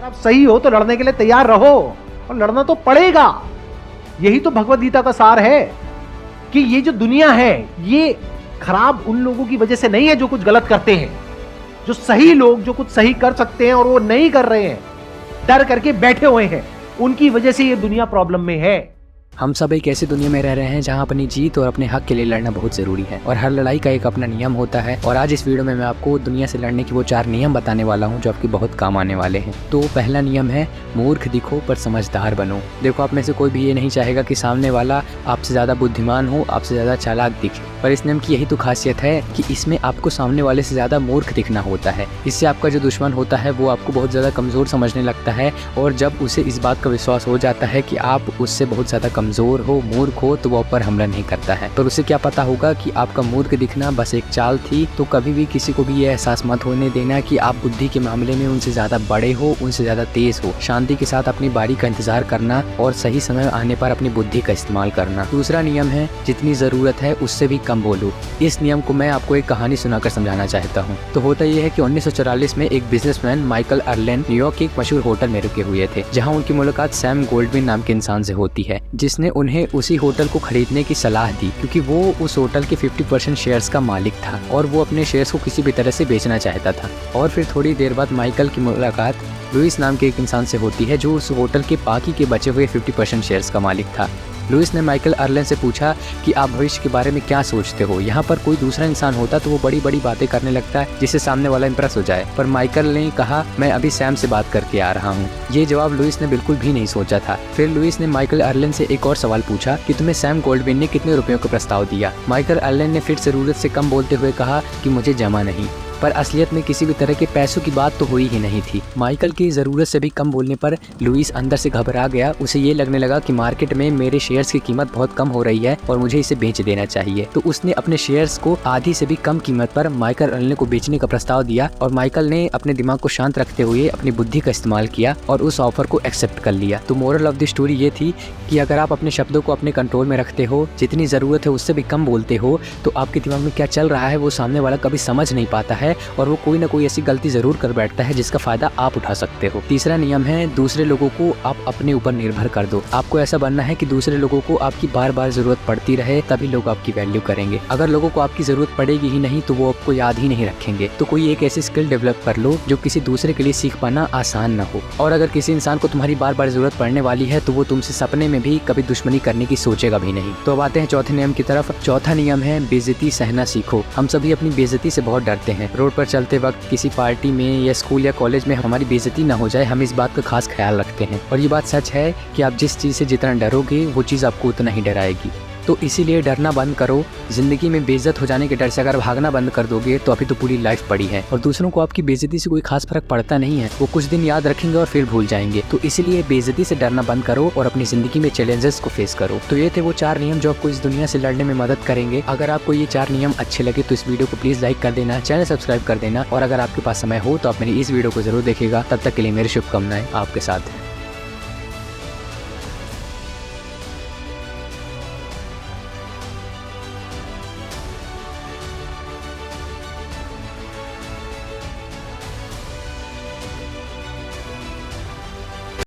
अगर आप सही हो तो लड़ने के लिए तैयार रहो, और लड़ना तो पड़ेगा। यही तो भगवद गीता का सार है कि ये जो दुनिया है ये खराब उन लोगों की वजह से नहीं है जो कुछ गलत करते हैं। जो सही लोग जो कुछ सही कर सकते हैं और वो नहीं कर रहे हैं, डर करके बैठे हुए हैं, उनकी वजह से ये दुनिया प्रॉब्लम में है। हम सब एक ऐसी दुनिया में रह रहे हैं जहां अपनी जीत और अपने हक के लिए लड़ना बहुत ज़रूरी है, और हर लड़ाई का एक अपना नियम होता है। और आज इस वीडियो में मैं आपको दुनिया से लड़ने की वो 4 नियम बताने वाला हूं जो आपके बहुत काम आने वाले हैं। तो पहला नियम है, मूर्ख दिखो पर समझदार बनो। देखो, आप में से कोई भी ये नहीं चाहेगा कि सामने वाला आपसे ज़्यादा बुद्धिमान हो, आपसे ज़्यादा चालाक दिखे, पर इस नियम की यही तो खासियत है कि इसमें आपको सामने वाले से ज़्यादा मूर्ख दिखना होता है। इससे आपका जो दुश्मन होता है वो आपको बहुत ज़्यादा कमज़ोर समझने लगता है, और जब उसे इस बात का विश्वास हो जाता है कि आप उससे बहुत ज़्यादा कमज़ोर हो, मूर्ख हो, तो वो आप पर हमला नहीं करता है। पर उसे क्या पता होगा कि आपका मूर्ख दिखना बस एक चाल थी। तो कभी भी किसी को भी ये एहसास मत होने देना कि आप बुद्धि के मामले में उनसे ज़्यादा बड़े हो, उनसे ज़्यादा तेज हो। शांति के साथ अपनी बारी का इंतजार करना और सही समय आने पर अपनी बुद्धि का इस्तेमाल करना। दूसरा नियम है, जितनी ज़रूरत है उससे भी कम बोलो। इस नियम को मैं आपको एक कहानी सुनाकर समझाना चाहता हूँ। तो होता यह है कि 1944 में एक बिजनेसमैन माइकल अर्लेन न्यूयॉर्क के एक मशहूर होटल में रुके हुए थे, जहाँ उनकी मुलाकात सैम गोल्डविन नाम के इंसान से होती है, जिसने उन्हें उसी होटल को खरीदने की सलाह दी, क्योंकि वो उस होटल के 50% शेयर्स का मालिक था और वो अपने शेयर्स को किसी भी तरह से बेचना चाहता था। और फिर थोड़ी देर बाद माइकल की मुलाकात लुइस नाम के एक इंसान से होती है, जो उस होटल के बाकी के बचे हुए 50% शेयर्स का मालिक था। लुइस ने माइकल अर्लेन से पूछा कि आप भविष्य के बारे में क्या सोचते हो। यहाँ पर कोई दूसरा इंसान होता तो वो बड़ी बड़ी बातें करने लगता है जिससे सामने वाला इंप्रेस हो जाए, पर माइकल ने कहा, मैं अभी सैम से बात करके आ रहा हूँ। ये जवाब लुइस ने बिल्कुल भी नहीं सोचा था। फिर लुइस ने माइकल अर्लेन से एक और सवाल पूछा कि तुम्हें सैम गोल्डविन ने कितने रुपयों का प्रस्ताव दिया। माइकल अर्लेन ने फिर ज़रूरत से कम बोलते हुए कहा कि मुझे जमा नहीं, पर असलियत में किसी भी तरह के पैसों की बात तो हुई ही नहीं थी। माइकल की ज़रूरत से भी कम बोलने पर लुइस अंदर से घबरा गया। उसे ये लगने लगा कि मार्केट में मेरे शेयर्स की कीमत बहुत कम हो रही है और मुझे इसे बेच देना चाहिए। तो उसने अपने शेयर्स को आधी से भी कम कीमत पर माइकल अर्लेन को बेचने का प्रस्ताव दिया, और माइकल ने अपने दिमाग को शांत रखते हुए अपनी बुद्धि का इस्तेमाल किया और उस ऑफर को एक्सेप्ट कर लिया। तो मोरल ऑफ द स्टोरी ये थी कि अगर आप अपने शब्दों को अपने कंट्रोल में रखते हो, जितनी ज़रूरत है उससे भी कम बोलते हो, तो आपके दिमाग में क्या चल रहा है वो सामने वाला कभी समझ नहीं पाता है, और वो कोई ना कोई ऐसी गलती जरूर कर बैठता है जिसका फायदा आप उठा सकते हो। तीसरा नियम है, दूसरे लोगों को आप अपने ऊपर निर्भर कर दो। आपको ऐसा बनना है कि दूसरे लोगों को आपकी बार बार जरूरत पड़ती रहे, तभी लोग आपकी वैल्यू करेंगे। अगर लोगों को आपकी जरूरत पड़ेगी ही नहीं तो वो आपको याद ही नहीं रखेंगे। तो कोई एक ऐसी स्किल डेवलप कर लो जो किसी दूसरे के लिए सीख पाना आसान ना हो। और अगर किसी इंसान को तुम्हारी बार बार जरूरत पड़ने वाली है तो वो तुमसे सपने में भी कभी दुश्मनी करने की सोचेगा भी नहीं। तो अब आते हैं चौथे नियम की तरफ। चौथा नियम है, बेइज्जती सहना सीखो। हम सभी अपनी बेइज्जती से बहुत डरते हैं। रोड पर चलते वक्त, किसी पार्टी में या स्कूल या कॉलेज में हमारी बेइज्जती ना हो जाए, हम इस बात का खास ख्याल रखते हैं। और ये बात सच है कि आप जिस चीज़ से जितना डरोगे वो चीज़ आपको उतना ही डराएगी। तो इसीलिए डरना बंद करो। जिंदगी में बेइज्जत हो जाने के डर से अगर भागना बंद कर दोगे तो अभी तो पूरी लाइफ पड़ी है, और दूसरों को आपकी बेइज्जती से कोई खास फर्क पड़ता नहीं है। वो कुछ दिन याद रखेंगे और फिर भूल जाएंगे। तो इसीलिए बेइज्जती से डरना बंद करो और अपनी जिंदगी में चैलेंजेस को फेस करो। तो ये थे वो 4 नियम जो आपको इस दुनिया से लड़ने में मदद करेंगे। अगर आपको ये 4 नियम अच्छे लगे तो इस वीडियो को प्लीज लाइक कर देना, चैनल सब्सक्राइब कर देना, और अगर आपके पास समय हो तो आप मेरी इस वीडियो को जरूर देखिएगा। तब तक के लिए मेरी शुभकामनाएं आपके साथ।